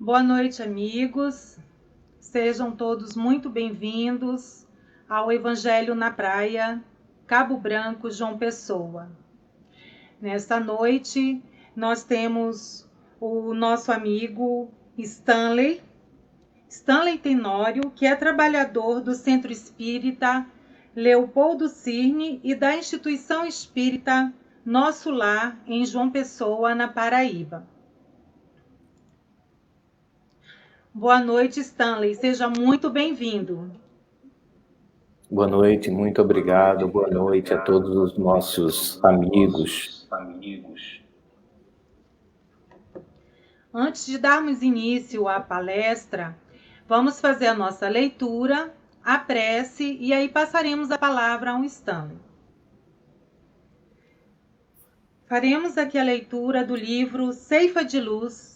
Boa noite, amigos. Sejam todos muito bem-vindos ao Evangelho na Praia, Cabo Branco, João Pessoa. Nesta noite, nós temos o nosso amigo Stanley Tenório, que é trabalhador do Centro Espírita Leopoldo Cirne e da Instituição Espírita Nosso Lar, em João Pessoa, na Paraíba. Boa noite, Stanley. Seja muito bem-vindo. Boa noite, muito obrigado. Boa noite a todos os nossos amigos. Antes de darmos início à palestra, vamos fazer a nossa leitura, a prece e aí passaremos a palavra ao Stanley. Faremos aqui a leitura do livro Ceifa de Luz,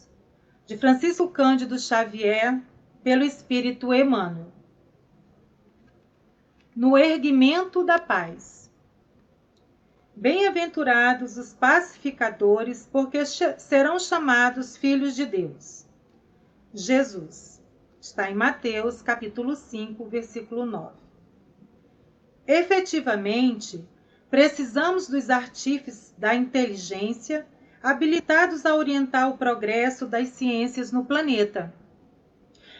de Francisco Cândido Xavier, pelo Espírito Emmanuel. No erguimento da paz. Bem-aventurados os pacificadores, porque serão chamados filhos de Deus. Jesus. Está em Mateus, capítulo 5, versículo 9. Efetivamente, precisamos dos artífices da inteligência habilitados a orientar o progresso das ciências no planeta.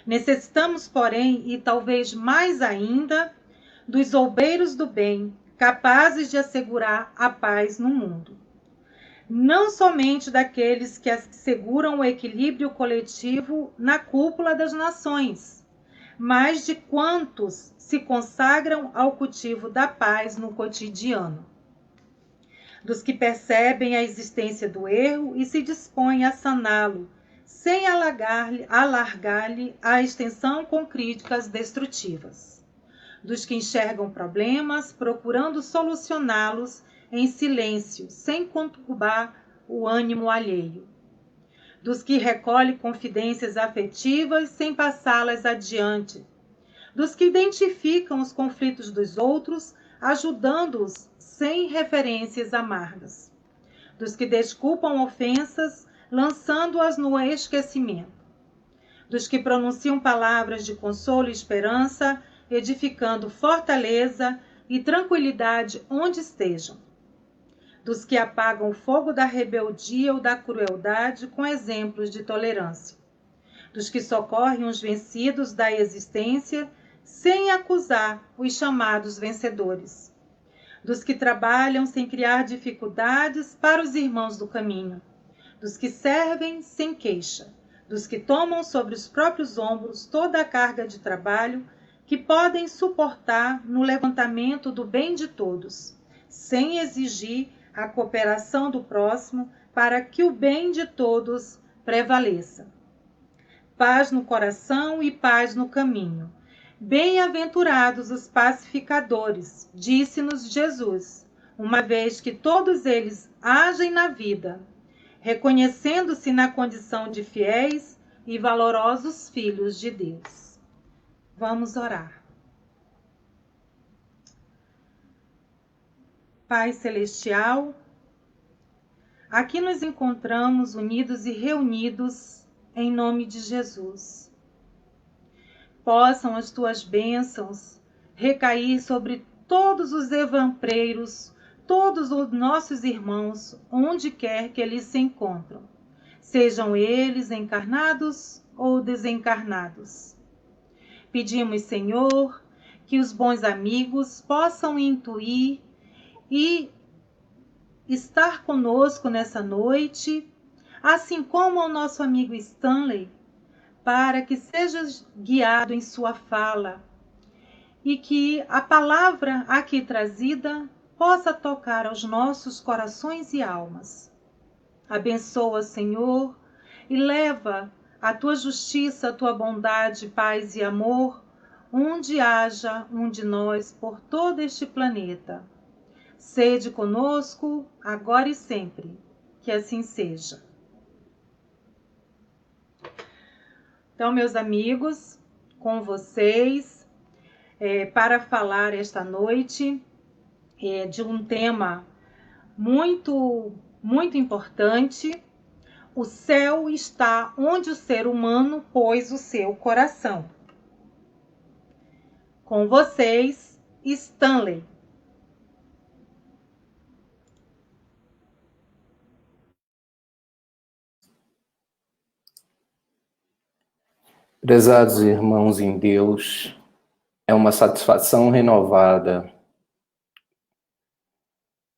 Necessitamos, porém, e talvez mais ainda, dos obreiros do bem, capazes de assegurar a paz no mundo. Não somente daqueles que asseguram o equilíbrio coletivo na cúpula das nações, mas de quantos se consagram ao cultivo da paz no cotidiano. Dos que percebem a existência do erro e se dispõem a saná-lo, sem alargar-lhe a extensão com críticas destrutivas. Dos que enxergam problemas, procurando solucioná-los em silêncio, sem conturbar o ânimo alheio. Dos que recolhem confidências afetivas, sem passá-las adiante. Dos que identificam os conflitos dos outros, ajudando-os sem referências amargas. Dos que desculpam ofensas, lançando-as no esquecimento. Dos que pronunciam palavras de consolo e esperança, edificando fortaleza e tranquilidade onde estejam. Dos que apagam o fogo da rebeldia ou da crueldade com exemplos de tolerância. Dos que socorrem os vencidos da existência sem acusar os chamados vencedores. Dos que trabalham sem criar dificuldades para os irmãos do caminho. Dos que servem sem queixa. Dos que tomam sobre os próprios ombros toda a carga de trabalho que podem suportar no levantamento do bem de todos, sem exigir a cooperação do próximo para que o bem de todos prevaleça. Paz no coração e paz no caminho. Bem-aventurados os pacificadores, disse-nos Jesus, uma vez que todos eles agem na vida, reconhecendo-se na condição de fiéis e valorosos filhos de Deus. Vamos orar. Pai Celestial, aqui nos encontramos unidos e reunidos em nome de Jesus. Possam as tuas bênçãos recair sobre todos os evampreiros, todos os nossos irmãos, onde quer que eles se encontram, sejam eles encarnados ou desencarnados. Pedimos, Senhor, que os bons amigos possam intuir e estar conosco nessa noite, assim como ao nosso amigo Stanley, para que sejas guiado em sua fala e que a palavra aqui trazida possa tocar aos nossos corações e almas. Abençoa, Senhor, e leva a tua justiça, a tua bondade, paz e amor, onde haja um de nós por todo este planeta. Sede conosco, agora e sempre, que assim seja. Então, meus amigos, com vocês, para falar esta noite de um tema muito, muito importante, O céu está onde o ser humano pôs o seu coração. Com vocês, Stanley. Prezados irmãos em Deus, é uma satisfação renovada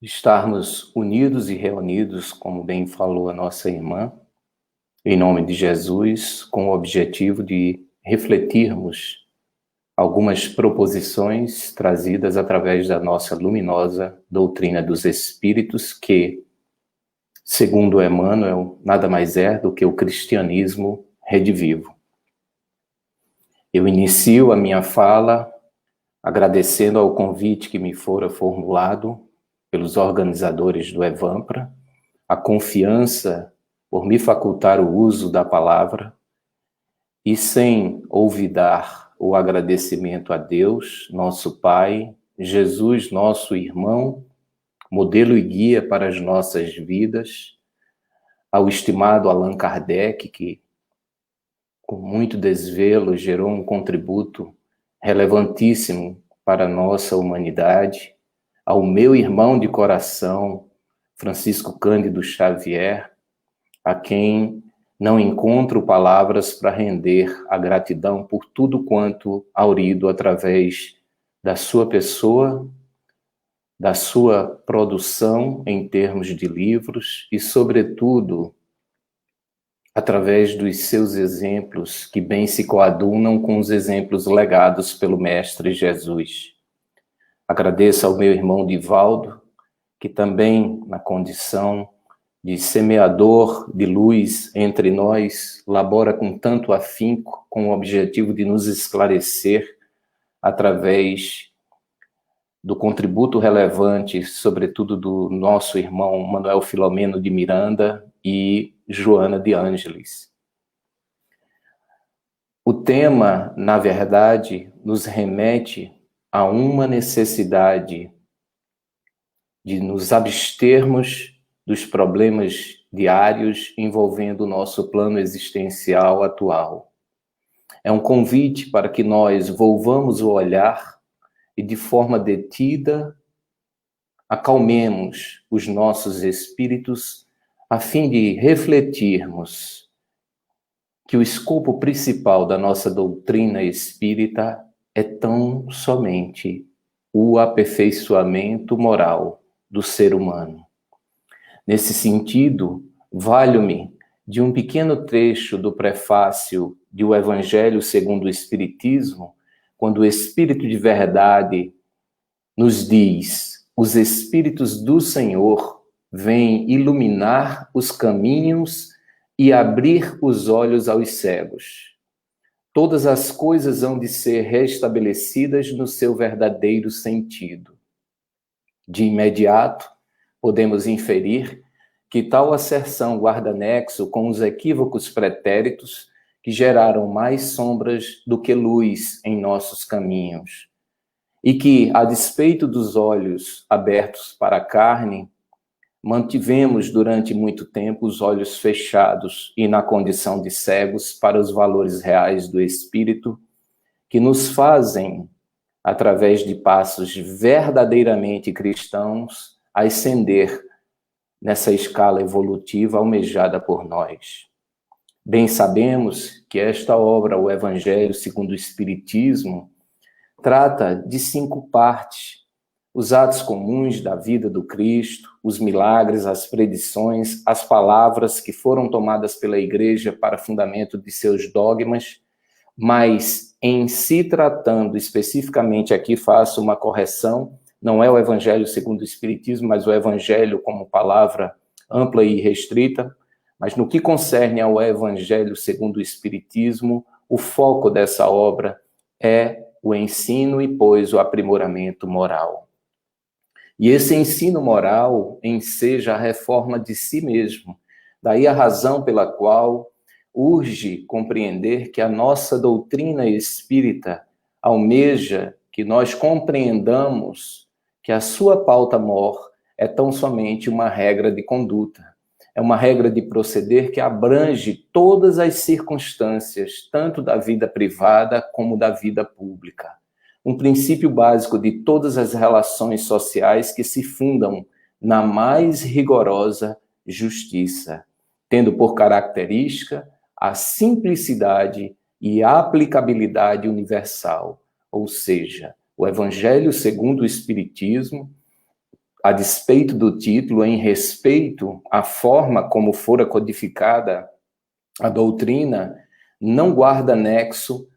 estarmos unidos e reunidos, como bem falou a nossa irmã, em nome de Jesus, com o objetivo de refletirmos algumas proposições trazidas através da nossa luminosa doutrina dos Espíritos, que, segundo Emmanuel, nada mais é do que o cristianismo redivivo. Eu inicio a minha fala agradecendo ao convite que me fora formulado pelos organizadores do Evampra, a confiança por me facultar o uso da palavra, e sem olvidar o agradecimento a Deus, nosso Pai, Jesus, nosso irmão, modelo e guia para as nossas vidas, ao estimado Allan Kardec, que com muito desvelo gerou um contributo relevantíssimo para a nossa humanidade, ao meu irmão de coração, Francisco Cândido Xavier, a quem não encontro palavras para render a gratidão por tudo quanto aurido através da sua pessoa, da sua produção em termos de livros e, sobretudo, através dos seus exemplos que bem se coadunam com os exemplos legados pelo Mestre Jesus. Agradeço ao meu irmão Divaldo, que também, na condição de semeador de luz entre nós, labora com tanto afinco, com o objetivo de nos esclarecer através do contributo relevante, sobretudo do nosso irmão Manuel Filomeno de Miranda e Joana de Ângeles. O tema, na verdade, nos remete a uma necessidade de nos abstermos dos problemas diários envolvendo o nosso plano existencial atual. É um convite para que nós volvamos o olhar e, de forma detida, acalmemos os nossos espíritos a fim de refletirmos que o escopo principal da nossa doutrina espírita é tão somente o aperfeiçoamento moral do ser humano. Nesse sentido, valho-me de um pequeno trecho do prefácio de O Evangelho segundo o Espiritismo, quando o Espírito de Verdade nos diz: os Espíritos do Senhor vêm iluminar os caminhos e abrir os olhos aos cegos. Todas as coisas hão de ser restabelecidas no seu verdadeiro sentido. De imediato, podemos inferir que tal asserção guarda nexo com os equívocos pretéritos que geraram mais sombras do que luz em nossos caminhos, e que, a despeito dos olhos abertos para a carne, mantivemos durante muito tempo os olhos fechados e na condição de cegos para os valores reais do Espírito, que nos fazem, através de passos verdadeiramente cristãos, ascender nessa escala evolutiva almejada por nós. Bem sabemos que esta obra, o Evangelho segundo o Espiritismo, trata de 5 partes: os atos comuns da vida do Cristo, os milagres, as predições, as palavras que foram tomadas pela Igreja para fundamento de seus dogmas, mas em se tratando especificamente, aqui faço uma correção, não é o Evangelho segundo o Espiritismo, mas o Evangelho como palavra ampla e restrita, mas no que concerne ao Evangelho segundo o Espiritismo, o foco dessa obra é o ensino e, pois, o aprimoramento moral. E esse ensino moral enseja a reforma de si mesmo. Daí a razão pela qual urge compreender que a nossa doutrina espírita almeja que nós compreendamos que a sua pauta mor é tão somente uma regra de conduta. É uma regra de proceder que abrange todas as circunstâncias, tanto da vida privada como da vida pública. Um princípio básico de todas as relações sociais que se fundam na mais rigorosa justiça, tendo por característica a simplicidade e a aplicabilidade universal, ou seja, o Evangelho segundo o Espiritismo, a despeito do título, em respeito à forma como fora codificada a doutrina, não guarda nexo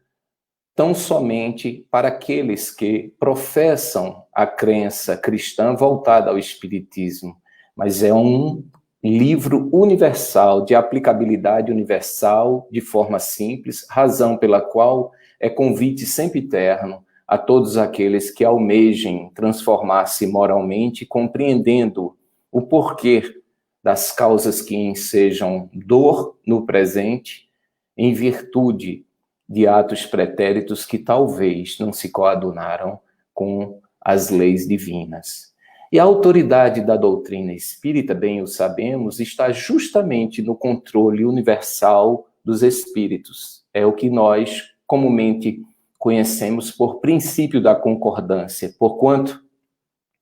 tão somente para aqueles que professam a crença cristã voltada ao Espiritismo, mas é um livro universal, de aplicabilidade universal, de forma simples, razão pela qual é convite sempre eterno a todos aqueles que almejem transformar-se moralmente, compreendendo o porquê das causas que ensejam dor no presente, em virtude de atos pretéritos que talvez não se coadunaram com as leis divinas. E a autoridade da doutrina espírita, bem o sabemos, está justamente no controle universal dos espíritos. É o que nós comumente conhecemos por princípio da concordância, porquanto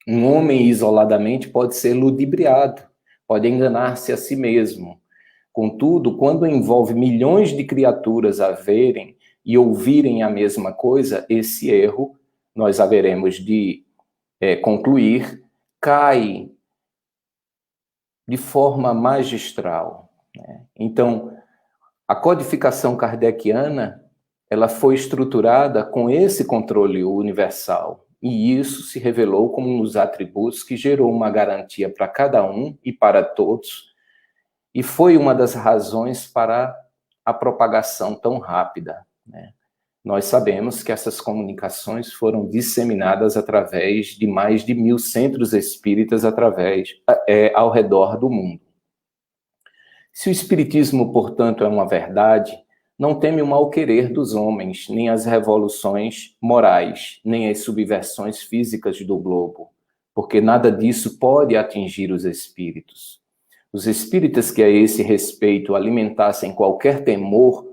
um homem isoladamente pode ser ludibriado, pode enganar-se a si mesmo. Contudo, quando envolve milhões de criaturas a verem e ouvirem a mesma coisa, esse erro, nós haveremos de concluir, cai de forma magistral, né? Então, a codificação kardeciana, ela foi estruturada com esse controle universal, e isso se revelou como um dos atributos que gerou uma garantia para cada um e para todos, e foi uma das razões para a propagação tão rápida, né? Nós sabemos que essas comunicações foram disseminadas através de mais de 1000 centros espíritas ao redor do mundo. Se o espiritismo, portanto, é uma verdade, não teme o mal-querer dos homens, nem as revoluções morais, nem as subversões físicas do globo, porque nada disso pode atingir os espíritos. Os espíritas que a esse respeito alimentassem qualquer temor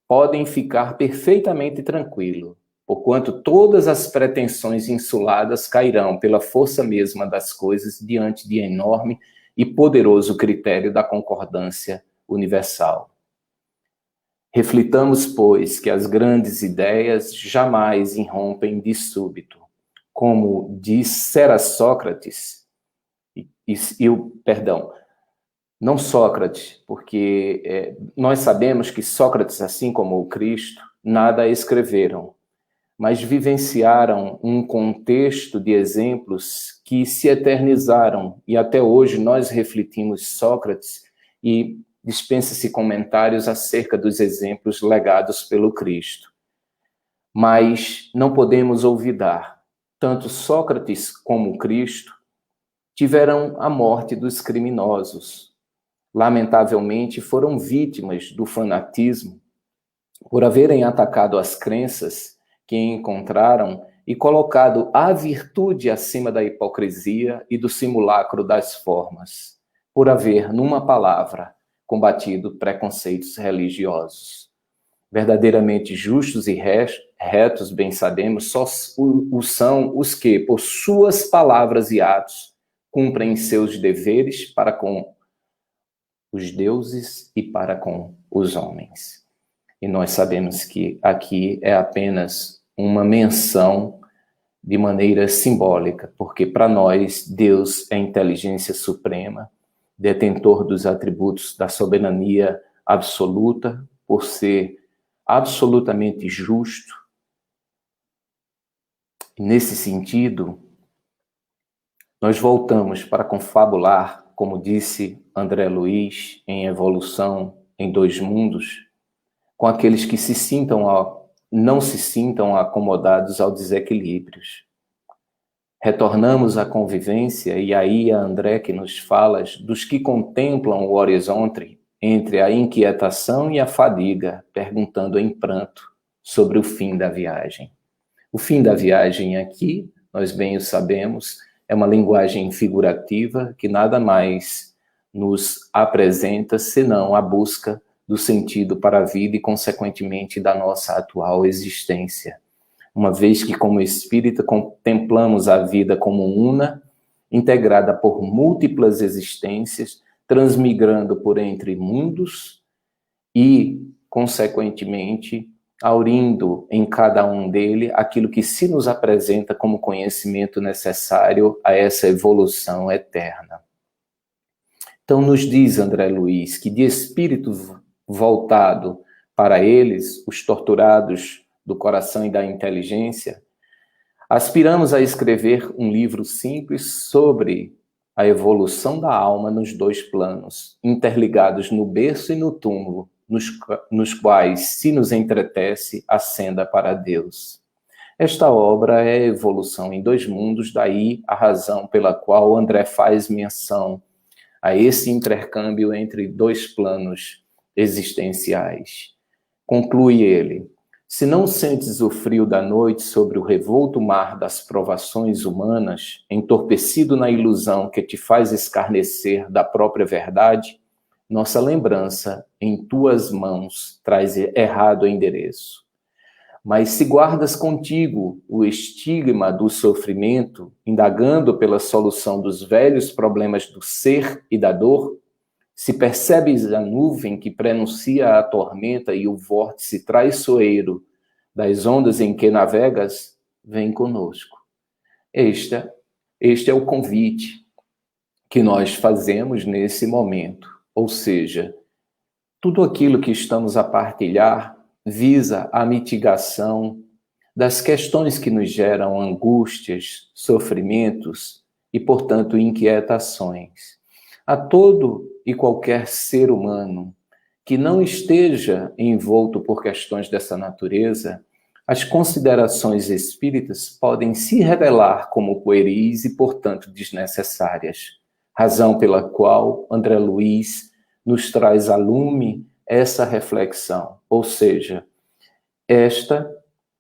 podem ficar perfeitamente tranquilos, porquanto todas as pretensões insuladas cairão pela força mesma das coisas diante de enorme e poderoso critério da concordância universal. Reflitamos, pois, que as grandes ideias jamais irrompem de súbito. Como dissera Sócrates, não Sócrates, porque nós sabemos que Sócrates, assim como o Cristo, nada escreveram, mas vivenciaram um contexto de exemplos que se eternizaram, e até hoje nós refletimos Sócrates e dispensa-se comentários acerca dos exemplos legados pelo Cristo. Mas não podemos olvidar, tanto Sócrates como Cristo tiveram a morte dos criminosos. Lamentavelmente, foram vítimas do fanatismo por haverem atacado as crenças que encontraram e colocado a virtude acima da hipocrisia e do simulacro das formas, por haver, numa palavra, combatido preconceitos religiosos. Verdadeiramente justos e retos, bem sabemos, só são os que, por suas palavras e atos, cumprem seus deveres para com os deuses e para com os homens. E nós sabemos que aqui é apenas uma menção de maneira simbólica, porque para nós Deus é a inteligência suprema, detentor dos atributos da soberania absoluta, por ser absolutamente justo. Nesse sentido, nós voltamos para confabular, como disse André Luiz, em Evolução em Dois Mundos, com aqueles que não se sintam acomodados ao desequilíbrios. Retornamos à convivência, e aí a André que nos fala dos que contemplam o horizonte entre a inquietação e a fadiga, perguntando em pranto sobre o fim da viagem. O fim da viagem aqui, nós bem o sabemos, é uma linguagem figurativa que nada mais nos apresenta, senão a busca do sentido para a vida e, consequentemente, da nossa atual existência. Uma vez que, como espírita, contemplamos a vida como una, integrada por múltiplas existências, transmigrando por entre mundos e, consequentemente, aurindo em cada um dele aquilo que se nos apresenta como conhecimento necessário a essa evolução eterna. Então, nos diz André Luiz que de espírito voltado para eles, os torturados do coração e da inteligência, aspiramos a escrever um livro simples sobre a evolução da alma nos dois planos, interligados no berço e no túmulo, nos quais se nos entretece a senda para Deus. Esta obra é a evolução em dois mundos, daí a razão pela qual André faz menção a esse intercâmbio entre dois planos existenciais. Conclui ele: se não sentes o frio da noite sobre o revolto mar das provações humanas, entorpecido na ilusão que te faz escarnecer da própria verdade, nossa lembrança em tuas mãos traz errado endereço. Mas se guardas contigo o estigma do sofrimento, indagando pela solução dos velhos problemas do ser e da dor, se percebes a nuvem que prenuncia a tormenta e o vórtice traiçoeiro das ondas em que navegas, vem conosco. Este é o convite que nós fazemos nesse momento. Ou seja, tudo aquilo que estamos a partilhar visa a mitigação das questões que nos geram angústias, sofrimentos e, portanto, inquietações. A todo e qualquer ser humano que não esteja envolto por questões dessa natureza, as considerações espíritas podem se revelar como pueris e, portanto, desnecessárias. Razão pela qual André Luiz nos traz a lume essa reflexão. Ou seja, esta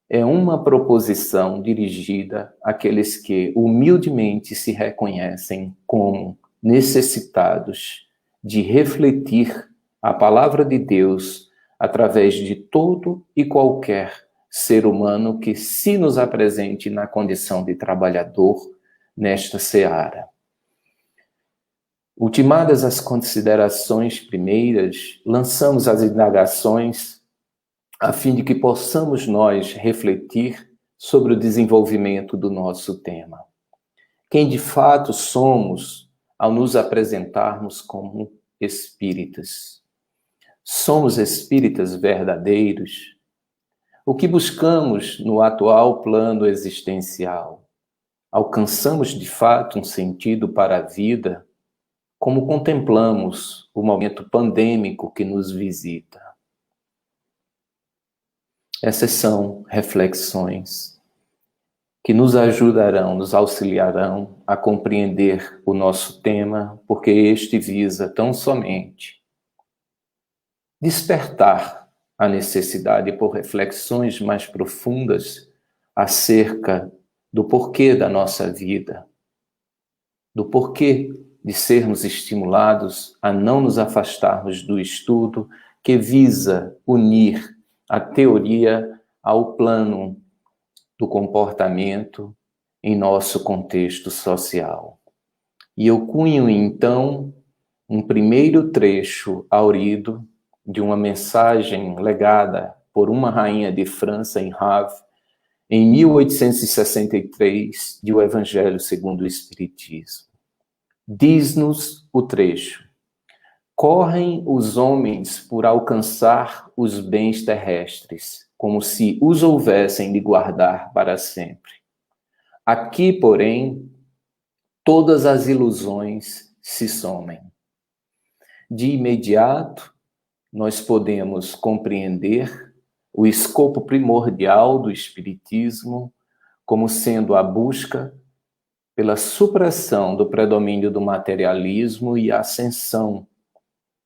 é uma proposição dirigida àqueles que humildemente se reconhecem como necessitados de refletir a palavra de Deus através de todo e qualquer ser humano que se nos apresente na condição de trabalhador nesta seara. Ultimadas as considerações primeiras, lançamos as indagações a fim de que possamos nós refletir sobre o desenvolvimento do nosso tema. Quem de fato somos ao nos apresentarmos como espíritas? Somos espíritas verdadeiros? O que buscamos no atual plano existencial? Alcançamos de fato um sentido para a vida? Como contemplamos o momento pandêmico que nos visita? Essas são reflexões que nos ajudarão, nos auxiliarão a compreender o nosso tema, porque este visa tão somente despertar a necessidade por reflexões mais profundas acerca do porquê da nossa vida, do porquê de sermos estimulados a não nos afastarmos do estudo que visa unir a teoria ao plano do comportamento em nosso contexto social. E eu cunho, então, um primeiro trecho aurido de uma mensagem legada por uma rainha de França em Havre, em 1863, de O Evangelho segundo o Espiritismo. Diz-nos o trecho: correm os homens por alcançar os bens terrestres, como se os houvessem de guardar para sempre. Aqui, porém, todas as ilusões se somem. De imediato, nós podemos compreender o escopo primordial do Espiritismo como sendo a busca pela supressão do predomínio do materialismo e a ascensão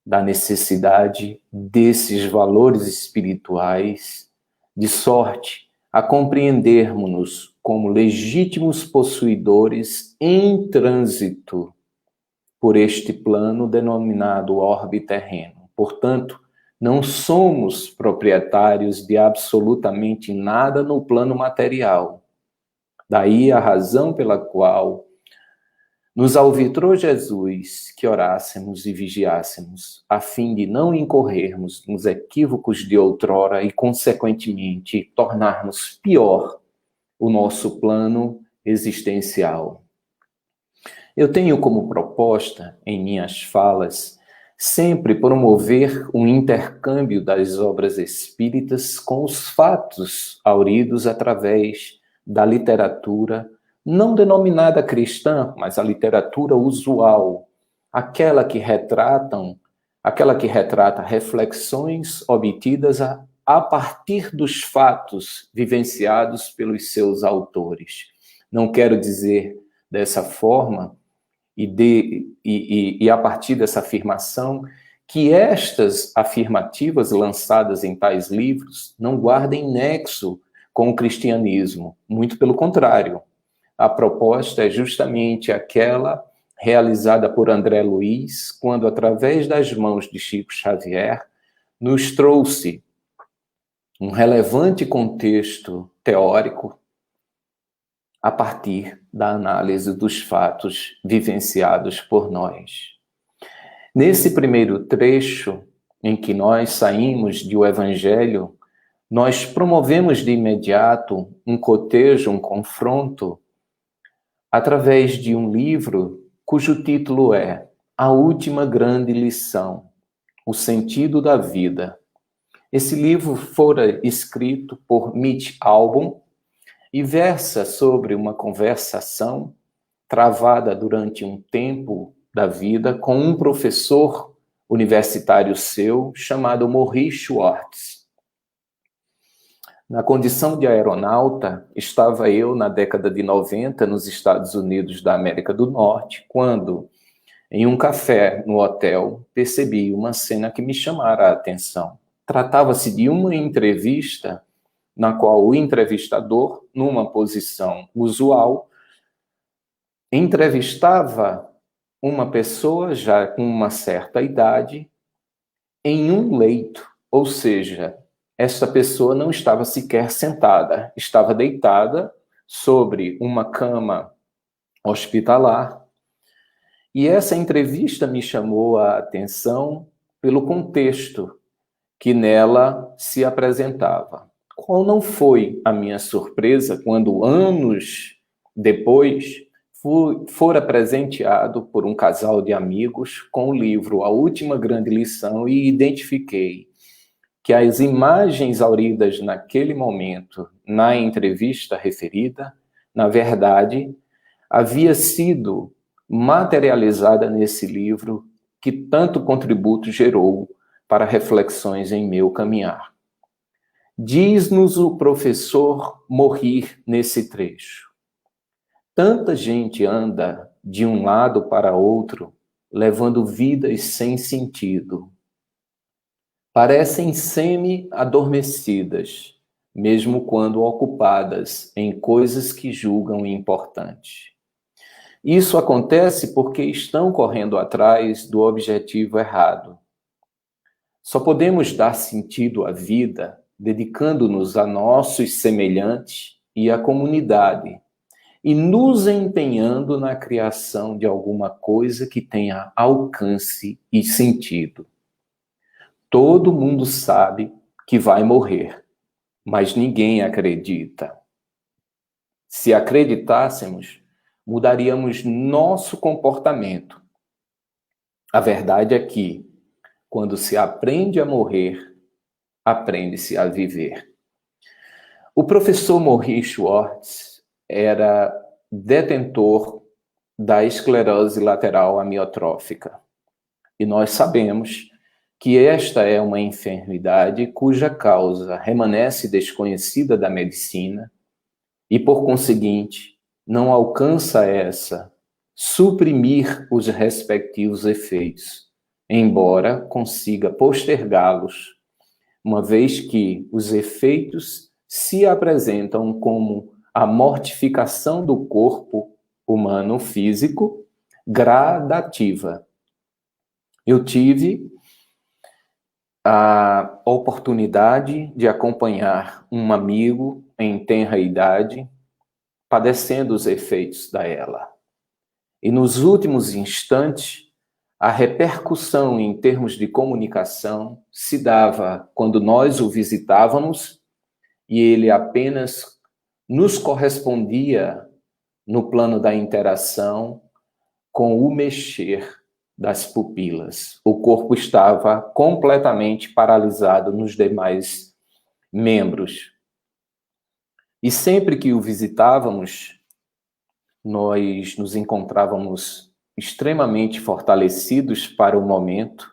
da necessidade desses valores espirituais, de sorte a compreendermos-nos como legítimos possuidores em trânsito por este plano denominado orbe terreno. Portanto, não somos proprietários de absolutamente nada no plano material. Daí a razão pela qual nos alvitrou Jesus que orássemos e vigiássemos, a fim de não incorrermos nos equívocos de outrora e, consequentemente, tornarmos pior o nosso plano existencial. Eu tenho como proposta, em minhas falas, sempre promover um intercâmbio das obras espíritas com os fatos auridos através da literatura, não denominada cristã, mas a literatura usual, aquela que retrata reflexões obtidas a partir dos fatos vivenciados pelos seus autores. Não quero dizer dessa forma e a partir dessa afirmação que estas afirmativas lançadas em tais livros não guardem nexo com o cristianismo, muito pelo contrário. A proposta é justamente aquela realizada por André Luiz, quando, através das mãos de Chico Xavier, nos trouxe um relevante contexto teórico a partir da análise dos fatos vivenciados por nós. Nesse primeiro trecho, em que nós saímos de O Evangelho, nós promovemos de imediato um cotejo, um confronto, através de um livro cujo título é A Última Grande Lição, O Sentido da Vida. Esse livro fora escrito por Mitch Albom e versa sobre uma conversação travada durante um tempo da vida com um professor universitário seu chamado Maurice Schwartz. Na condição de aeronauta, estava eu na década de 90 nos Estados Unidos da América do Norte, quando, em um café no hotel, percebi uma cena que me chamara a atenção. Tratava-se de uma entrevista na qual o entrevistador, numa posição usual, entrevistava uma pessoa já com uma certa idade em um leito, ou seja, esta pessoa não estava sequer sentada, estava deitada sobre uma cama hospitalar. E essa entrevista me chamou a atenção pelo contexto que nela se apresentava. Qual não foi a minha surpresa quando, anos depois, fora presenteado por um casal de amigos com o livro A Última Grande Lição e identifiquei que as imagens auridas naquele momento, na entrevista referida, na verdade, havia sido materializada nesse livro que tanto contributo gerou para reflexões em meu caminhar. Diz-nos o professor Morir nesse trecho. Tanta gente anda de um lado para outro, levando vidas sem sentido. Parecem semi-adormecidas, mesmo quando ocupadas em coisas que julgam importantes. Isso acontece porque estão correndo atrás do objetivo errado. Só podemos dar sentido à vida dedicando-nos a nossos semelhantes e à comunidade, e nos empenhando na criação de alguma coisa que tenha alcance e sentido. Todo mundo sabe que vai morrer, mas ninguém acredita. Se acreditássemos, mudaríamos nosso comportamento. A verdade é que, quando se aprende a morrer, aprende-se a viver. O professor Maurice Schwartz era detentor da esclerose lateral amiotrófica. E nós sabemos que esta é uma enfermidade cuja causa permanece desconhecida da medicina e, por conseguinte, não alcança essa suprimir os respectivos efeitos, embora consiga postergá-los, uma vez que os efeitos se apresentam como a mortificação do corpo humano físico, gradativa. Eu tive a oportunidade de acompanhar um amigo em tenra idade padecendo os efeitos da ELA. E nos últimos instantes, a repercussão em termos de comunicação se dava quando nós o visitávamos e ele apenas nos correspondia no plano da interação com o mexer das pupilas. O corpo estava completamente paralisado nos demais membros. E sempre que o visitávamos, nós nos encontrávamos extremamente fortalecidos para o momento,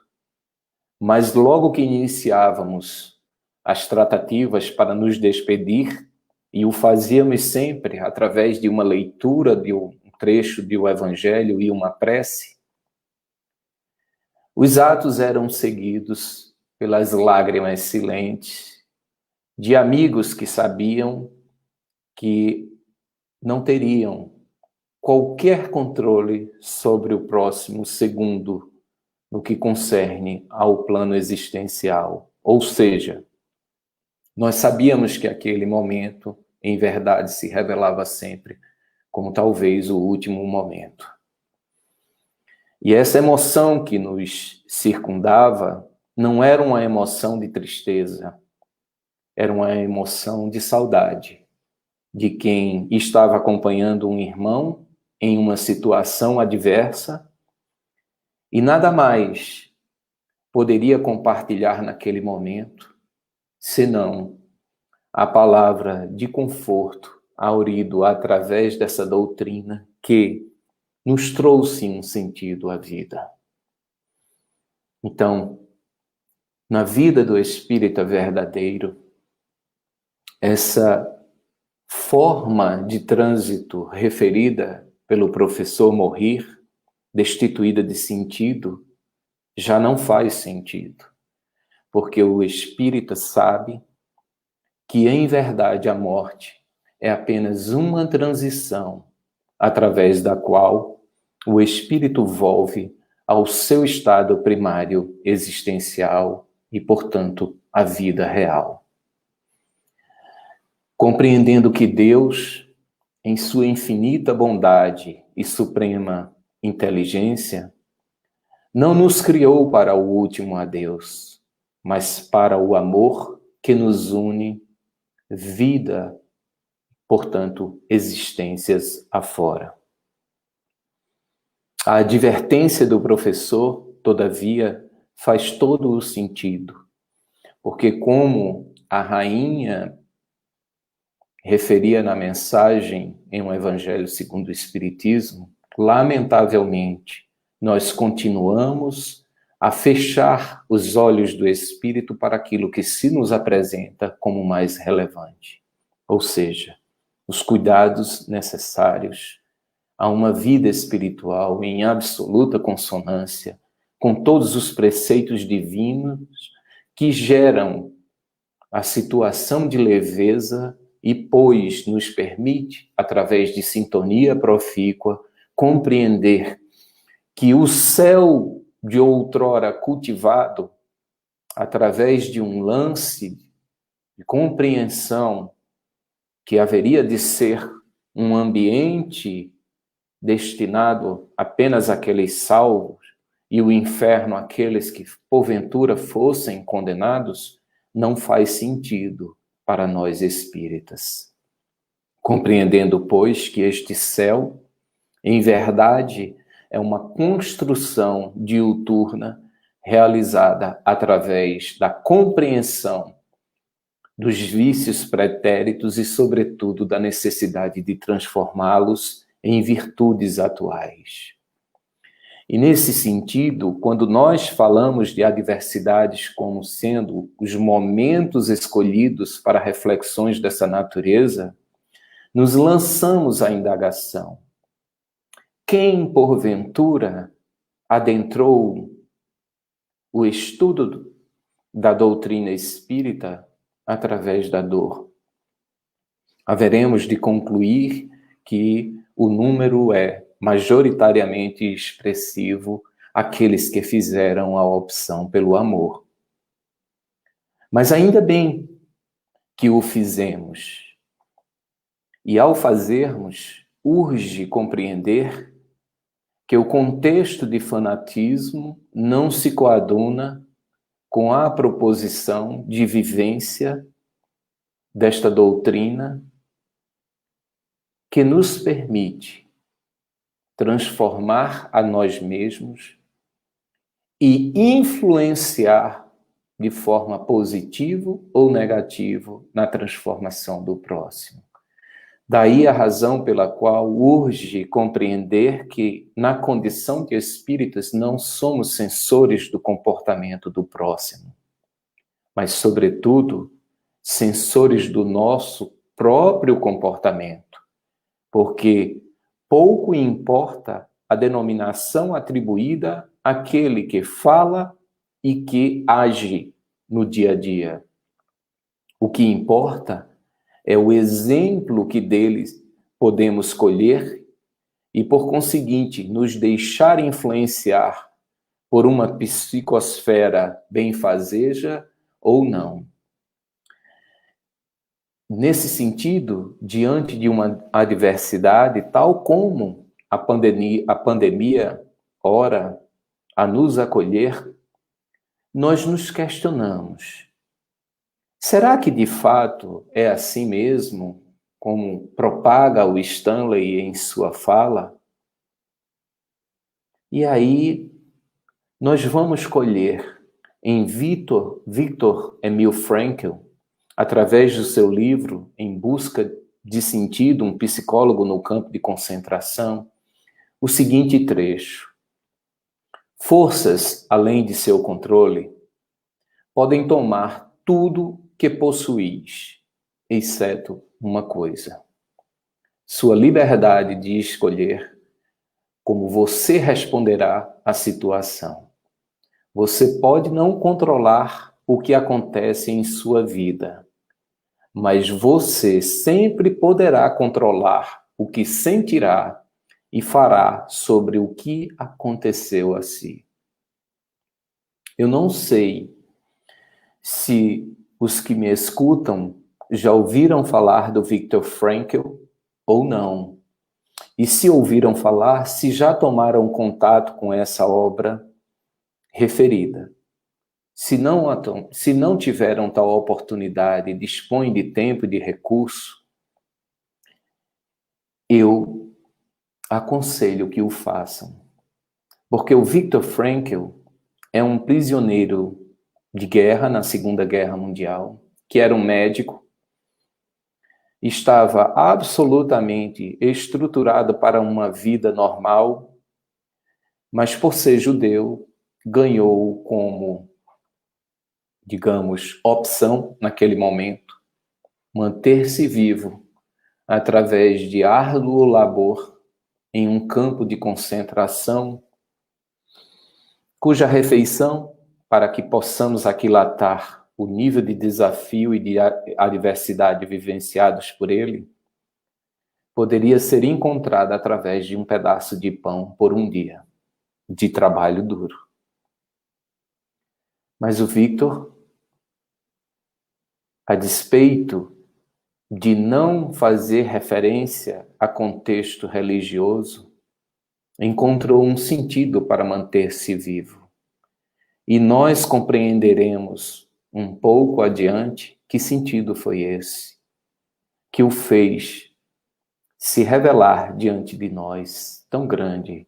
mas logo que iniciávamos as tratativas para nos despedir, e o fazíamos sempre através de uma leitura de um trecho do Evangelho e uma prece, os atos eram seguidos pelas lágrimas silentes de amigos que sabiam que não teriam qualquer controle sobre o próximo segundo no que concerne ao plano existencial. Ou seja, nós sabíamos que aquele momento, em verdade, se revelava sempre como talvez o último momento. E essa emoção que nos circundava não era uma emoção de tristeza, era uma emoção de saudade de quem estava acompanhando um irmão em uma situação adversa e nada mais poderia compartilhar naquele momento senão a palavra de conforto aurido através dessa doutrina que nos trouxe um sentido à vida. Então, na vida do espírita verdadeiro, essa forma de trânsito referida pelo professor Morir, destituída de sentido, já não faz sentido, porque o espírita sabe que, em verdade, a morte é apenas uma transição através da qual o espírito volve ao seu estado primário existencial e, portanto, à vida real. Compreendendo que Deus, em sua infinita bondade e suprema inteligência, não nos criou para o último adeus, mas para o amor que nos une, vida, portanto, existências afora. A advertência do professor, todavia, faz todo o sentido, porque como a rainha referia na mensagem em um Evangelho segundo o Espiritismo, lamentavelmente, nós continuamos a fechar os olhos do Espírito para aquilo que se nos apresenta como mais relevante. Ou seja, os cuidados necessários a uma vida espiritual em absoluta consonância com todos os preceitos divinos que geram a situação de leveza e, pois, nos permite, através de sintonia profícua, compreender que o céu de outrora cultivado, através de um lance de compreensão que haveria de ser um ambiente destinado apenas àqueles salvos e o inferno àqueles que porventura fossem condenados, não faz sentido para nós espíritas. Compreendendo, pois, que este céu, em verdade, é uma construção diuturna realizada através da compreensão dos vícios pretéritos e, sobretudo, da necessidade de transformá-los em virtudes atuais. E, nesse sentido, quando nós falamos de adversidades como sendo os momentos escolhidos para reflexões dessa natureza, nos lançamos à indagação. Quem, porventura, adentrou o estudo da doutrina espírita através da dor? Haveremos de concluir que o número é majoritariamente expressivo aqueles que fizeram a opção pelo amor. Mas ainda bem que o fizemos. E ao fazermos, urge compreender que o contexto de fanatismo não se coaduna com a proposição de vivência desta doutrina que nos permite transformar a nós mesmos e influenciar de forma positiva ou negativa na transformação do próximo. Daí a razão pela qual urge compreender que, na condição de espíritas, não somos censores do comportamento do próximo, mas, sobretudo, censores do nosso próprio comportamento, porque pouco importa a denominação atribuída àquele que fala e que age no dia a dia. O que importa é o exemplo que deles podemos colher e, por conseguinte, nos deixar influenciar por uma psicosfera benfazeja ou não. Nesse sentido, diante de uma adversidade, tal como a pandemia ora a nos acolher, nós nos questionamos: será que de fato é assim mesmo, como propaga o Stanley em sua fala? E aí nós vamos colher em Viktor Emil Frankl, através do seu livro Em Busca de Sentido, um psicólogo no campo de concentração, o seguinte trecho: forças além de seu controle podem tomar tudo que possuís, exceto uma coisa: sua liberdade de escolher como você responderá à situação. Você pode não controlar o que acontece em sua vida, mas você sempre poderá controlar o que sentirá e fará sobre o que aconteceu a si. Eu não sei se os que me escutam já ouviram falar do Viktor Frankl ou não. E se ouviram falar, se já tomaram contato com essa obra referida. Se não tiveram tal oportunidade, dispõem de tempo e de recurso, eu aconselho que o façam. Porque o Viktor Frankl é um prisioneiro de guerra na Segunda Guerra Mundial, que era um médico, estava absolutamente estruturado para uma vida normal, mas por ser judeu, ganhou como, digamos, opção naquele momento, manter-se vivo através de árduo labor em um campo de concentração, cuja refeição, para que possamos aquilatar o nível de desafio e de adversidade vivenciados por ele, poderia ser encontrada através de um pedaço de pão por um dia de trabalho duro. Mas o Viktor, a despeito de não fazer referência a contexto religioso, encontrou um sentido para manter-se vivo. E nós compreenderemos um pouco adiante que sentido foi esse, que o fez se revelar diante de nós tão grande,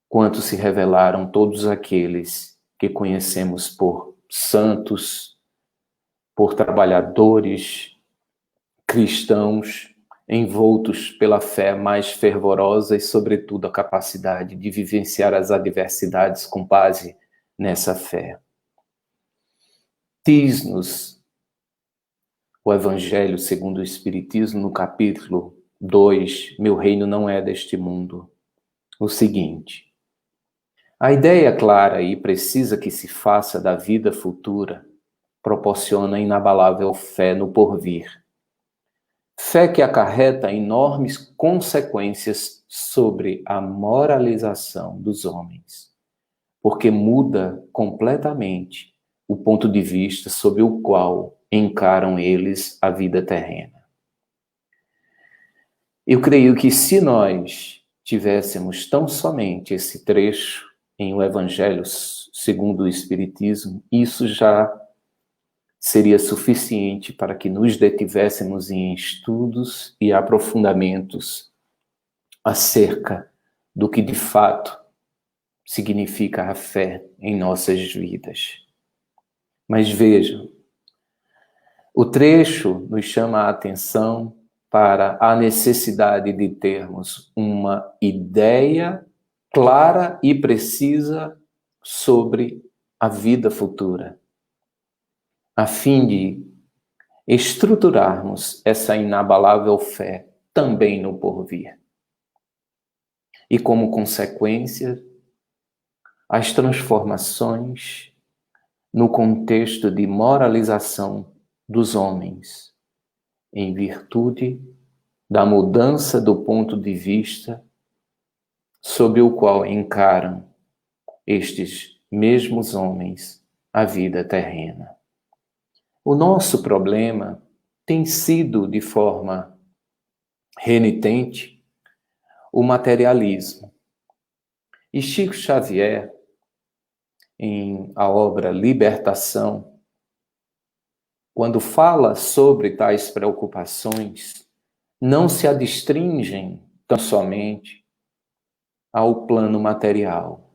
quanto se revelaram todos aqueles que conhecemos por santos, por trabalhadores cristãos, envoltos pela fé mais fervorosa e, sobretudo, a capacidade de vivenciar as adversidades com base nessa fé. Diz-nos o Evangelho segundo o Espiritismo, no capítulo 2, Meu reino não é deste mundo, o seguinte: a ideia clara e precisa que se faça da vida futura proporciona inabalável fé no porvir. Fé que acarreta enormes consequências sobre a moralização dos homens, porque muda completamente o ponto de vista sob o qual encaram eles a vida terrena. Eu creio que se nós tivéssemos tão somente esse trecho em O Evangelho segundo o Espiritismo, isso já seria suficiente para que nos detivéssemos em estudos e aprofundamentos acerca do que de fato significa a fé em nossas vidas. Mas vejam, o trecho nos chama a atenção para a necessidade de termos uma ideia clara e precisa sobre a vida futura, a fim de estruturarmos essa inabalável fé também no porvir. E como consequência, as transformações no contexto de moralização dos homens, em virtude da mudança do ponto de vista sob o qual encaram estes mesmos homens a vida terrena. O nosso problema tem sido, de forma renitente, o materialismo. E Chico Xavier, em a obra Libertação, quando fala sobre tais preocupações, não se adstringem tão somente ao plano material.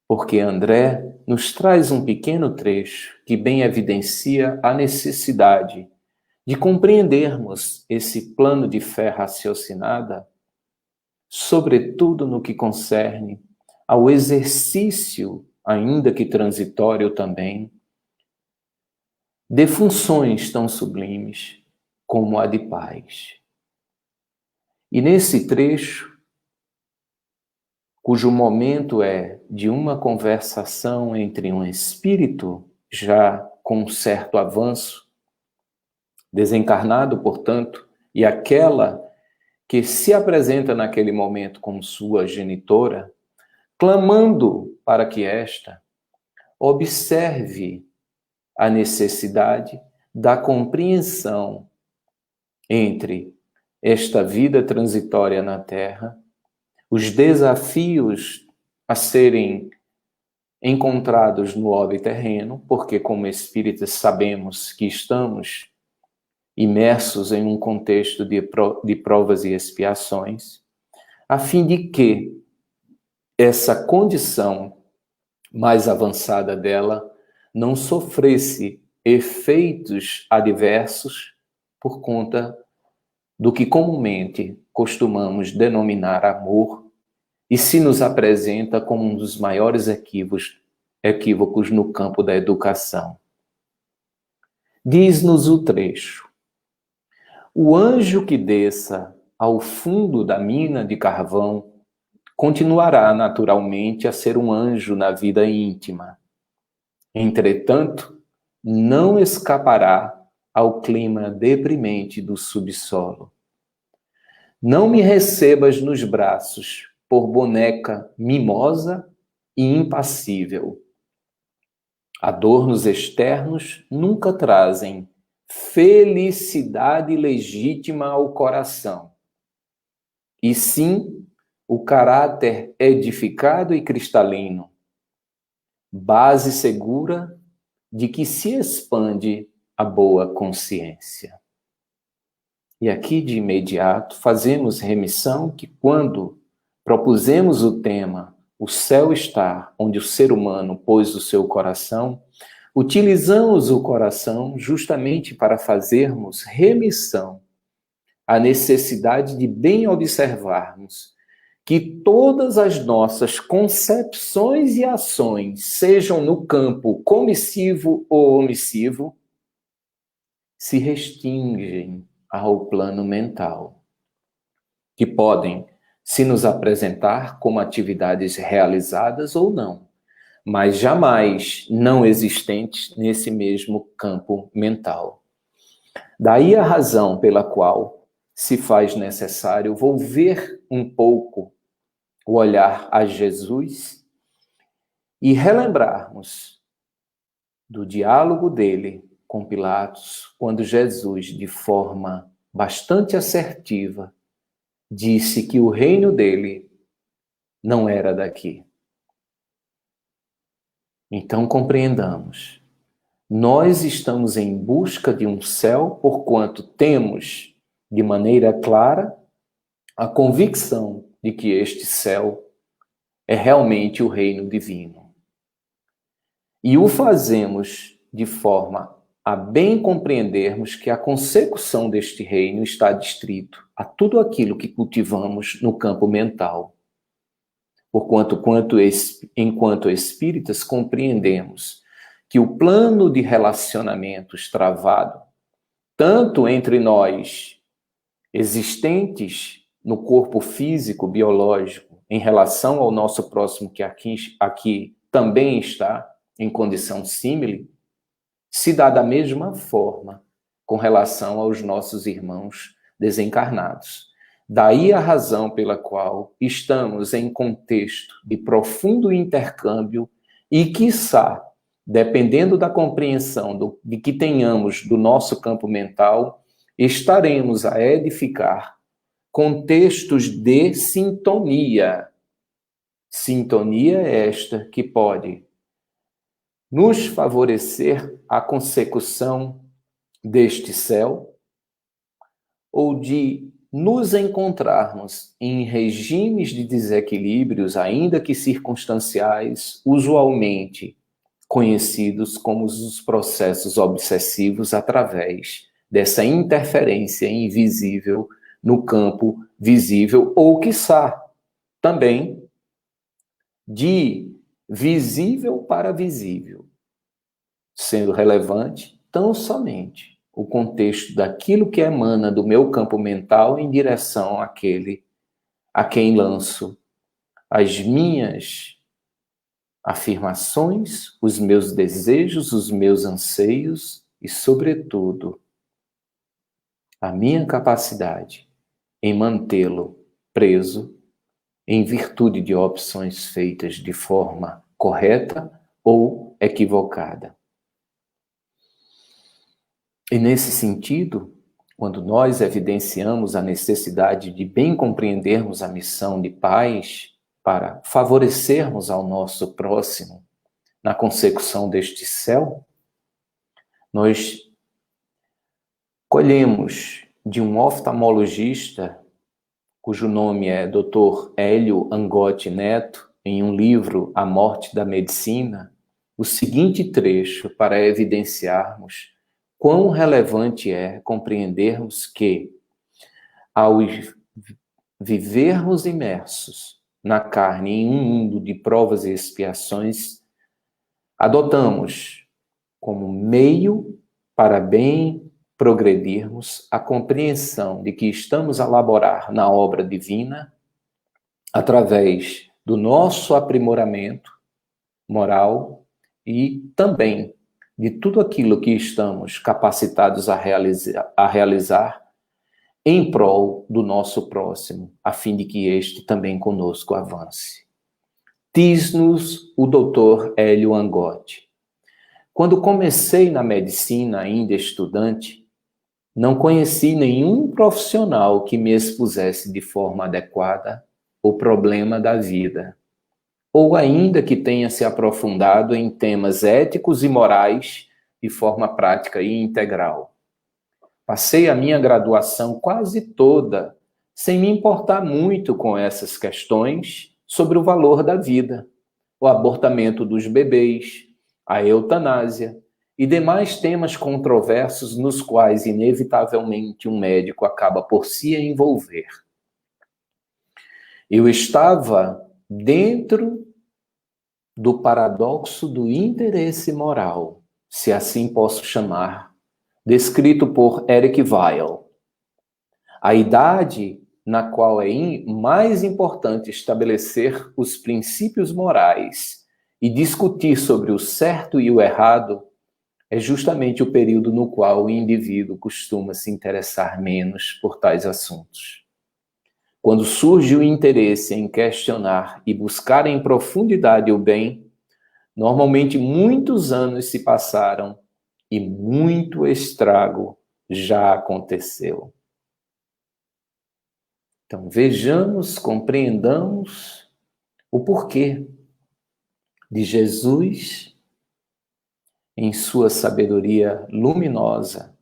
Porque André nos traz um pequeno trecho que bem evidencia a necessidade de compreendermos esse plano de fé raciocinada, sobretudo no que concerne ao exercício, ainda que transitório também, de funções tão sublimes como a de paz. E nesse trecho, cujo momento é de uma conversação entre um espírito já com um certo avanço, desencarnado, portanto, e aquela que se apresenta naquele momento como sua genitora, clamando para que esta observe a necessidade da compreensão entre esta vida transitória na Terra, os desafios a serem encontrados no orbe terreno, porque como espíritas sabemos que estamos imersos em um contexto de provas e expiações, a fim de que essa condição mais avançada dela não sofresse efeitos adversos por conta do que comumente costumamos denominar amor e se nos apresenta como um dos maiores equívocos no campo da educação. Diz-nos o trecho: o anjo que desça ao fundo da mina de carvão continuará naturalmente a ser um anjo na vida íntima. Entretanto, não escapará ao clima deprimente do subsolo. Não me recebas nos braços por boneca mimosa e impassível. Adornos externos nunca trazem felicidade legítima ao coração, e sim o caráter edificado e cristalino, base segura de que se expande a boa consciência. E aqui de imediato fazemos remissão que quando propusemos o tema "O céu está onde o ser humano pôs o seu coração", utilizamos o coração justamente para fazermos remissão à necessidade de bem observarmos que todas as nossas concepções e ações, sejam no campo comissivo ou omissivo, se restringem ao plano mental, que podem se nos apresentar como atividades realizadas ou não, mas jamais não existentes nesse mesmo campo mental. Daí a razão pela qual se faz necessário volver um pouco o olhar a Jesus e relembrarmos do diálogo dele com Pilatos, quando Jesus, de forma bastante assertiva, disse que o reino dele não era daqui. Então compreendamos, nós estamos em busca de um céu, porquanto temos, de maneira clara, a convicção de que este céu é realmente o reino divino. E o fazemos de forma a bem compreendermos que a consecução deste reino está distrito a tudo aquilo que cultivamos no campo mental. Porquanto, enquanto espíritas, compreendemos que o plano de relacionamentos travado, tanto entre nós, existentes no corpo físico, biológico, em relação ao nosso próximo que aqui também está em condição símile, se dá da mesma forma com relação aos nossos irmãos desencarnados. Daí a razão pela qual estamos em contexto de profundo intercâmbio e, quiçá, dependendo da compreensão de que tenhamos do nosso campo mental, estaremos a edificar contextos de sintonia. Sintonia esta que pode nos favorecer a consecução deste céu ou de nos encontrarmos em regimes de desequilíbrios, ainda que circunstanciais, usualmente conhecidos como os processos obsessivos através dessa interferência invisível no campo visível, ou, quiçá, também de visível para visível, sendo relevante tão somente o contexto daquilo que emana do meu campo mental em direção àquele a quem lanço as minhas afirmações, os meus desejos, os meus anseios e, sobretudo, a minha capacidade em mantê-lo preso em virtude de opções feitas de forma correta ou equivocada. E nesse sentido, quando nós evidenciamos a necessidade de bem compreendermos a missão de pais para favorecermos ao nosso próximo na consecução deste céu, nós colhemos de um oftalmologista, cujo nome é Dr. Hélio Angotti Neto, em um livro A Morte da Medicina, o seguinte trecho para evidenciarmos quão relevante é compreendermos que, ao vivermos imersos na carne em um mundo de provas e expiações, adotamos como meio para bem progredirmos a compreensão de que estamos a laborar na obra divina através do nosso aprimoramento moral e também de tudo aquilo que estamos capacitados a realizar em prol do nosso próximo, a fim de que este também conosco avance. Diz-nos o Dr. Hélio Angotti: quando comecei na medicina, ainda estudante, não conheci nenhum profissional que me expusesse de forma adequada o problema da vida, ou ainda que tenha se aprofundado em temas éticos e morais de forma prática e integral. Passei a minha graduação quase toda sem me importar muito com essas questões sobre o valor da vida, o abortamento dos bebês, a eutanásia e demais temas controversos nos quais, inevitavelmente, um médico acaba por se envolver. Eu estava dentro do paradoxo do interesse moral, se assim posso chamar, descrito por Eric Weil. A idade na qual é mais importante estabelecer os princípios morais e discutir sobre o certo e o errado é justamente o período no qual o indivíduo costuma se interessar menos por tais assuntos. Quando surge o interesse em questionar e buscar em profundidade o bem, normalmente muitos anos se passaram e muito estrago já aconteceu. Então, vejamos, compreendamos o porquê de Jesus, em sua sabedoria luminosa,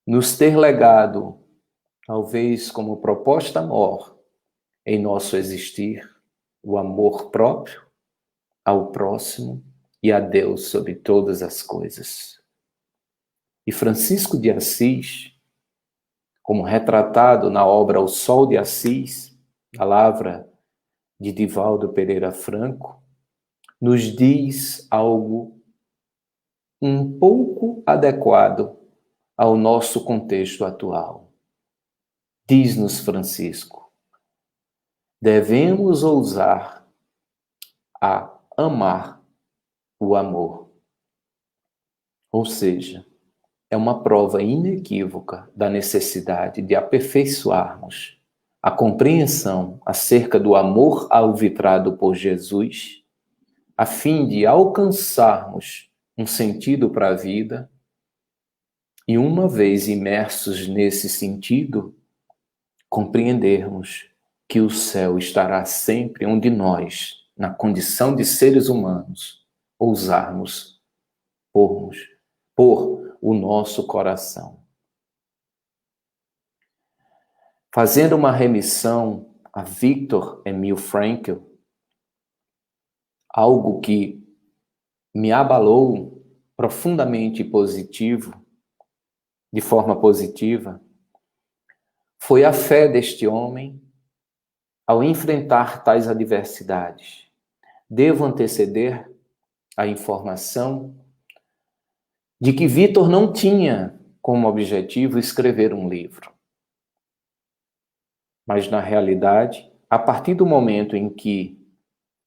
nos ter legado, talvez como proposta maior em nosso existir, o amor próprio ao próximo e a Deus sobre todas as coisas. E Francisco de Assis, como retratado na obra O Sol de Assis, palavra de Divaldo Pereira Franco, nos diz algo um pouco adequado ao nosso contexto atual. Diz-nos Francisco, devemos ousar a amar o amor. Ou seja, é uma prova inequívoca da necessidade de aperfeiçoarmos a compreensão acerca do amor alvitrado por Jesus, a fim de alcançarmos um sentido para a vida e, uma vez imersos nesse sentido, compreendermos que o céu estará sempre onde nós, na condição de seres humanos, ousarmos pôr o nosso coração. Fazendo uma remissão a Viktor Emil Frankl, algo que me abalou profundamente de forma positiva, foi a fé deste homem ao enfrentar tais adversidades. Devo anteceder a informação de que Viktor não tinha como objetivo escrever um livro. Mas, na realidade, a partir do momento em que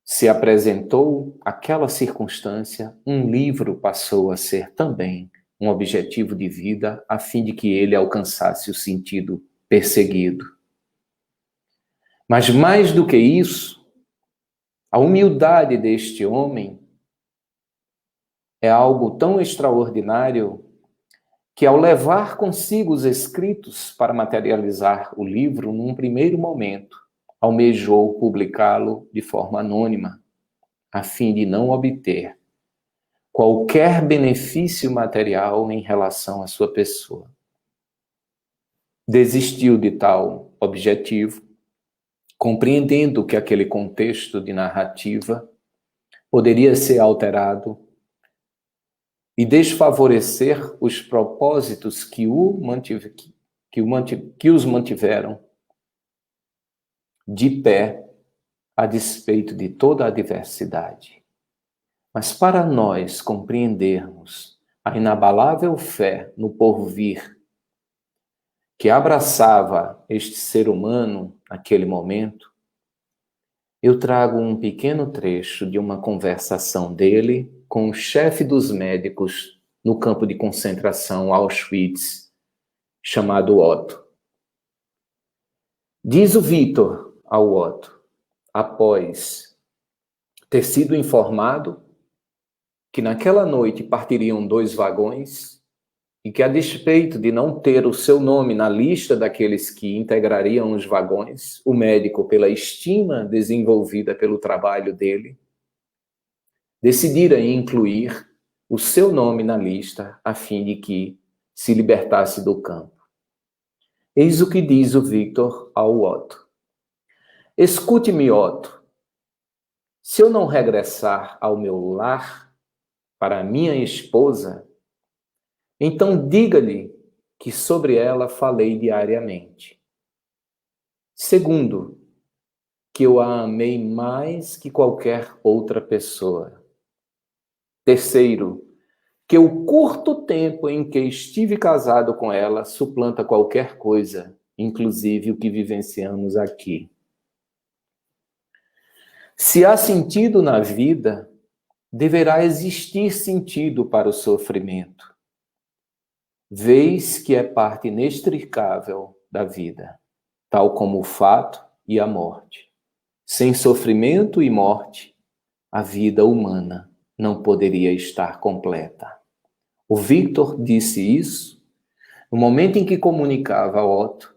se apresentou aquela circunstância, um livro passou a ser também um objetivo de vida, a fim de que ele alcançasse o sentido perseguido. Mas, mais do que isso, a humildade deste homem é algo tão extraordinário que, ao levar consigo os escritos para materializar o livro, num primeiro momento, almejou publicá-lo de forma anônima, a fim de não obter qualquer benefício material em relação à sua pessoa. Desistiu de tal objetivo, compreendendo que aquele contexto de narrativa poderia ser alterado e desfavorecer os propósitos que os mantiveram de pé a despeito de toda a adversidade. Mas para nós compreendermos a inabalável fé no porvir que abraçava este ser humano naquele momento, eu trago um pequeno trecho de uma conversação dele com o chefe dos médicos no campo de concentração Auschwitz, chamado Otto. Diz o Viktor ao Otto, após ter sido informado que naquela noite partiriam 2 vagões e que, a despeito de não ter o seu nome na lista daqueles que integrariam os vagões, o médico, pela estima desenvolvida pelo trabalho dele, decidira incluir o seu nome na lista a fim de que se libertasse do campo. Eis o que diz o Viktor ao Otto. Escute-me, Otto. Se eu não regressar ao meu lar, para a minha esposa, então diga-lhe que sobre ela falei diariamente. Segundo, que eu a amei mais que qualquer outra pessoa. Terceiro, que o curto tempo em que estive casado com ela suplanta qualquer coisa, inclusive o que vivenciamos aqui. Se há sentido na vida, deverá existir sentido para o sofrimento, vez que é parte inextricável da vida, tal como o fato e a morte. Sem sofrimento e morte, a vida humana não poderia estar completa. O Victor disse isso no momento em que comunicava a Otto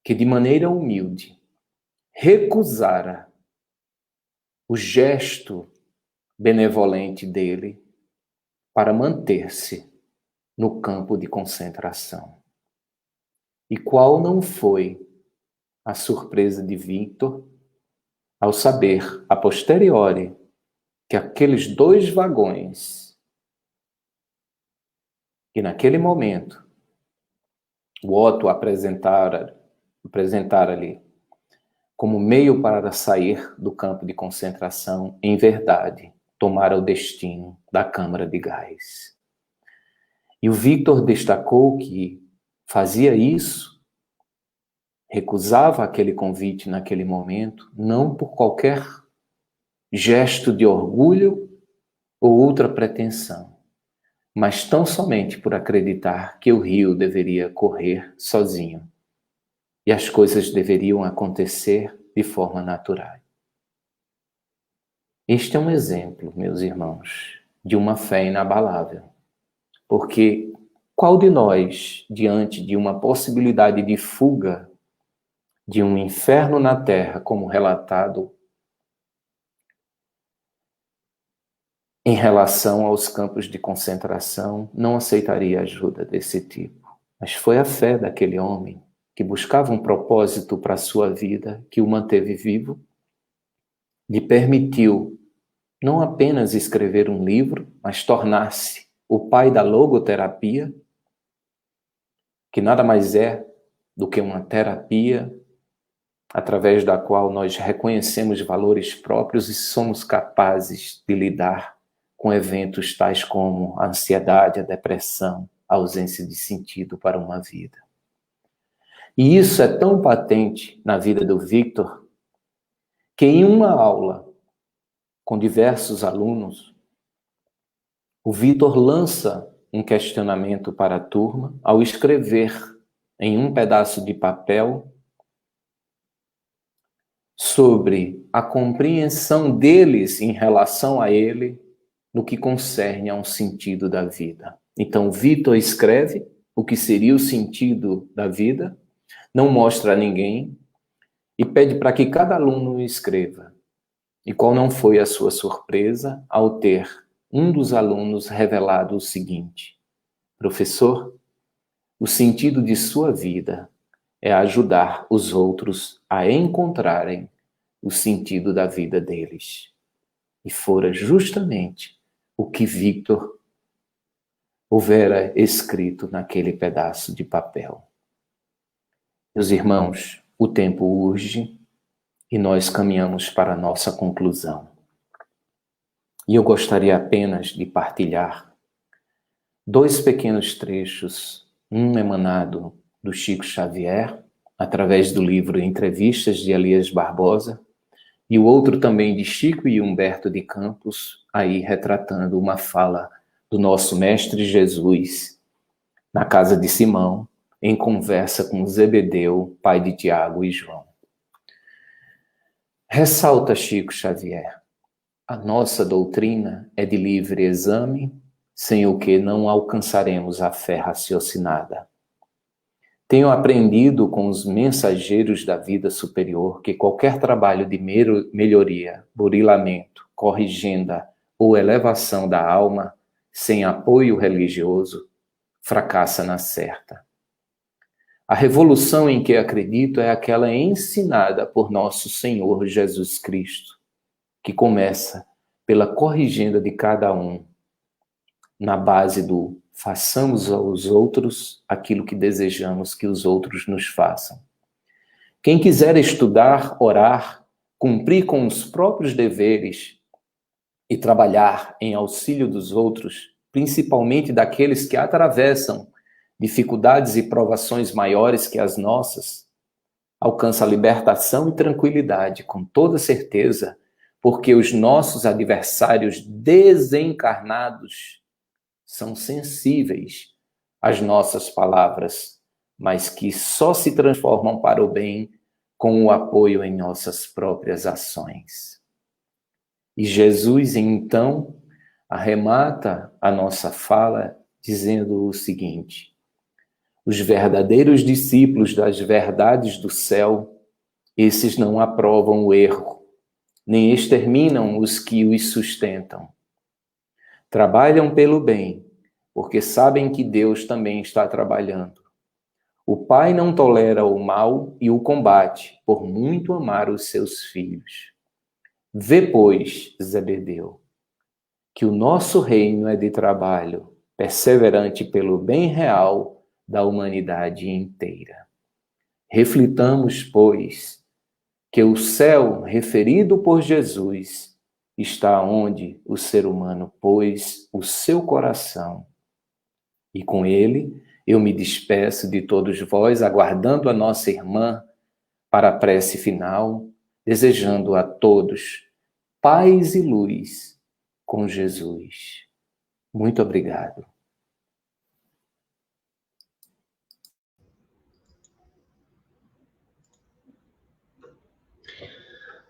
que, de maneira humilde, recusara o gesto benevolente dele para manter-se no campo de concentração. E qual não foi a surpresa de Victor ao saber, a posteriori, que aqueles 2 vagões que naquele momento o Otto apresentara ali como meio para sair do campo de concentração, em verdade, tomara o destino da câmara de gás. E o Victor destacou que fazia isso, recusava aquele convite naquele momento, não por qualquer gesto de orgulho ou outra pretensão, mas tão somente por acreditar que o rio deveria correr sozinho e as coisas deveriam acontecer de forma natural. Este é um exemplo, meus irmãos, de uma fé inabalável, porque qual de nós, diante de uma possibilidade de fuga de um inferno na terra, como relatado em relação aos campos de concentração, não aceitaria ajuda desse tipo? Mas foi a fé daquele homem que buscava um propósito para a sua vida, que o manteve vivo, lhe permitiu não apenas escrever um livro, mas tornar-se o pai da logoterapia, que nada mais é do que uma terapia através da qual nós reconhecemos valores próprios e somos capazes de lidar com eventos tais como a ansiedade, a depressão, a ausência de sentido para uma vida. E isso é tão patente na vida do Victor, que em uma aula com diversos alunos, o Victor lança um questionamento para a turma ao escrever em um pedaço de papel sobre a compreensão deles em relação a ele no que concerne a um sentido da vida. Então, Victor escreve o que seria o sentido da vida, não mostra a ninguém e pede para que cada aluno escreva. E qual não foi a sua surpresa ao ter um dos alunos revelado o seguinte: professor, o sentido de sua vida é ajudar os outros a encontrarem o sentido da vida deles. E fora justamente o que Victor houvera escrito naquele pedaço de papel. Meus irmãos, o tempo urge e nós caminhamos para a nossa conclusão. E eu gostaria apenas de partilhar 2 pequenos trechos, um emanado do Chico Xavier, através do livro Entrevistas de Elias Barbosa, e o outro também de Chico e Humberto de Campos, aí retratando uma fala do nosso Mestre Jesus na casa de Simão, em conversa com Zebedeu, pai de Tiago e João. Ressalta Chico Xavier: a nossa doutrina é de livre exame, sem o que não alcançaremos a fé raciocinada. Tenho aprendido com os mensageiros da vida superior que qualquer trabalho de melhoria, burilamento, corrigenda ou elevação da alma, sem apoio religioso, fracassa na certa. A revolução em que acredito é aquela ensinada por nosso Senhor Jesus Cristo, que começa pela corrigenda de cada um, na base do façamos aos outros aquilo que desejamos que os outros nos façam. Quem quiser estudar, orar, cumprir com os próprios deveres e trabalhar em auxílio dos outros, principalmente daqueles que atravessam dificuldades e provações maiores que as nossas, alcança libertação e tranquilidade, com toda certeza, porque os nossos adversários desencarnados são sensíveis às nossas palavras, mas que só se transformam para o bem com o apoio em nossas próprias ações. E Jesus, então, arremata a nossa fala dizendo o seguinte: os verdadeiros discípulos das verdades do céu, esses não aprovam o erro, nem exterminam os que os sustentam. Trabalham pelo bem, porque sabem que Deus também está trabalhando. O Pai não tolera o mal e o combate, por muito amar os seus filhos. Vê, pois, Zebedeu, que o nosso reino é de trabalho, perseverante pelo bem real da humanidade inteira. Reflitamos, pois, que o céu referido por Jesus está onde o ser humano pôs o seu coração. E com ele eu me despeço de todos vós, aguardando a nossa irmã para a prece final, desejando a todos paz e luz com Jesus. Muito obrigado.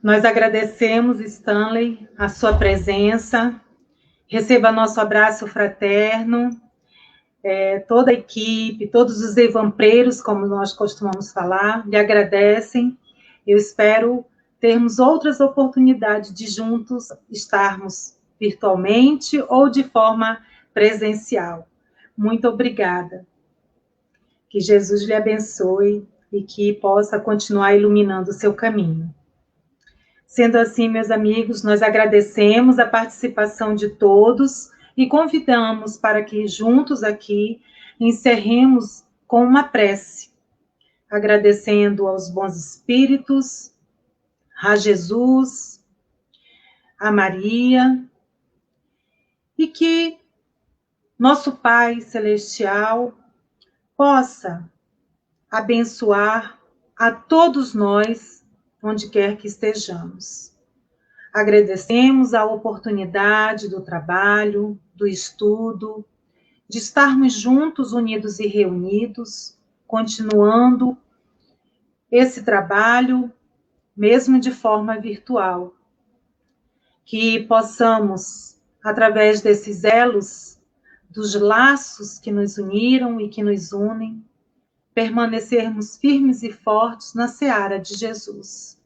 Nós agradecemos, Stanley, a sua presença. Receba nosso abraço fraterno. Toda a equipe, todos os evampreiros, como nós costumamos falar, lhe agradecem. Eu espero termos outras oportunidades de juntos estarmos virtualmente ou de forma presencial. Muito obrigada. Que Jesus lhe abençoe e que possa continuar iluminando o seu caminho. Sendo assim, meus amigos, nós agradecemos a participação de todos e convidamos para que juntos aqui encerremos com uma prece, agradecendo aos bons espíritos, a Jesus, a Maria, e que nosso Pai Celestial possa abençoar a todos nós, onde quer que estejamos. Agradecemos a oportunidade do trabalho, do estudo, de estarmos juntos, unidos e reunidos, continuando esse trabalho, mesmo de forma virtual. Que possamos, através desses elos, dos laços que nos uniram e que nos unem, permanecermos firmes e fortes na seara de Jesus.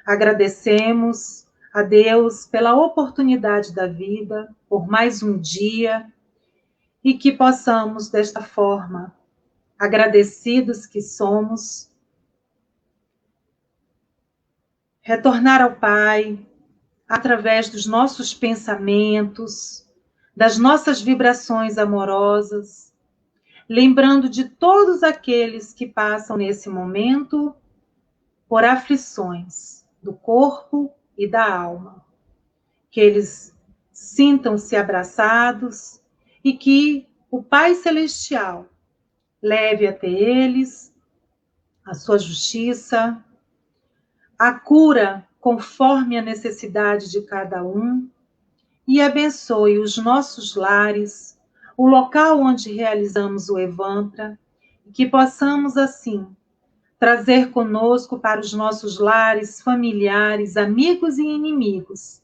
Agradecemos a Deus pela oportunidade da vida, por mais um dia, e que possamos, desta forma, agradecidos que somos, retornar ao Pai através dos nossos pensamentos, das nossas vibrações amorosas, lembrando de todos aqueles que passam nesse momento por aflições do corpo e da alma. Que eles sintam-se abraçados e que o Pai Celestial leve até eles a sua justiça, a cura conforme a necessidade de cada um e abençoe os nossos lares, o local onde realizamos o Evampa, e que possamos, assim, trazer conosco para os nossos lares, familiares, amigos e inimigos,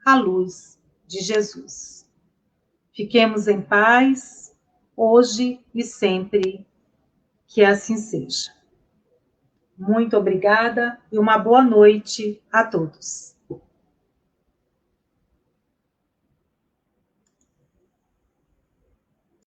a luz de Jesus. Fiquemos em paz, hoje e sempre, que assim seja. Muito obrigada e uma boa noite a todos.